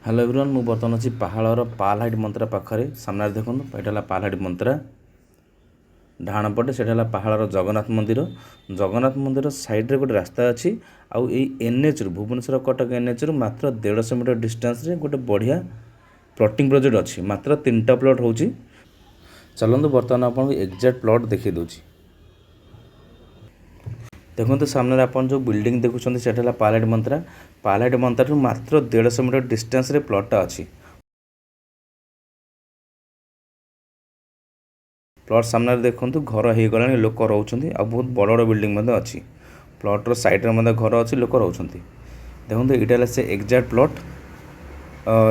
Hello everyone मु बर्तमान अच्छी पहाड़ पालहाट मंत्रा पाखे सामने देखो ये पालहाट मंत्रा डाण पटे से पहाड़ जगन्नाथ मंदिर साइड रे गोटे रास्ता अच्छी आउ एनएच रु भुवनेश्वर कटक एनएच रु मात्र 150 मीटर डिस्टेंस रे गोटे बढ़िया प्लॉटिंग प्रोजेक्ट अच्छी मात्र 3टा प्लॉट होची। चलते बर्तमान आपको एक्जाक्ट प्लॉट देखी दूची। देखो सामने आप जो बिल्डिंग देखुं से पालहाट मंत्रा मात्र 150 मीटर डिस्टेंस रे प्लॉटा अच्छी। प्लॉट सामने देखो घर हो गला लोक रोच बहुत बड़ बड़ बिल्डिंग अच्छी। प्लॉटर साइड में घर अच्छी लोक रोच देखो यहाँ से एक्जाक्ट प्लॉट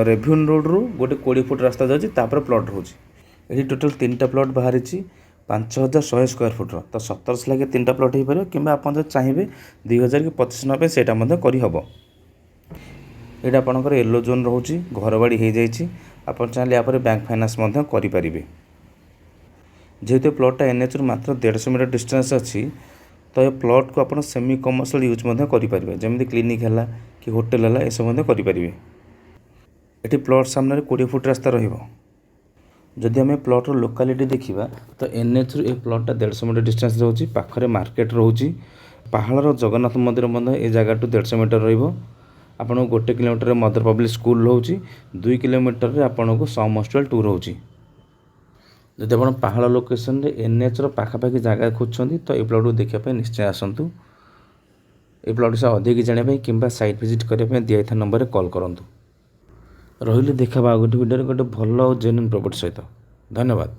रेभ्यून रोड रु गोटे 20 फुट रास्ता जापर प्लॉट रोचे ये टोटाल 3टा प्लॉट बाहरी 5100 स्क्वायर फुट्र तो 1700 लगे 3टा प्लॉट हो पारे कि आप चाहिए 2000 कि 25 ना से करहब। ये आपंकर येलो जोन रोचे घर बाड़ी हो जाए आप चाहिए यहाँ बैंक फाइनान्स करें। जेहेतु प्लॉटा एनएच रु मात्र 150 मीटर डिस्टेंस अच्छी तो ये प्लॉट को आप सेमी कमर्शियल यूज करेंगे जमी क्लिनिक है कि होटेल है यह करेंगे। ये प्लॉट सामने 20 फुट रास्ता रही आम प्लॉटर लोकालिटी देखा तो एनएच रु प्लॉटा 150 मीटर डिस्टेंस रोचे पाखे मार्केट रोचे पहाड़ जगन्नाथ मंदिर ये जगह 150 मीटर रहा। 1 किलोमीटर मदर पब्लिक स्कूल रोचे 2 किलोमीटर आपन को सम हॉस्पिटल 2 रोचे। जब आप पहाड़ लोकेशन एनएच पाखापाखि जगह खोजुंट तो ये प्लॉट को देखापी निश्चय आसतु। ये प्लॉट से अधिक जानापी कि साइट विजिट करने दिया नंबर कॉल करूँ। रही देखा गोटे वीडियो गोटे भल और जेन्युइन प्रॉपर्टी सहित। धन्यवाद।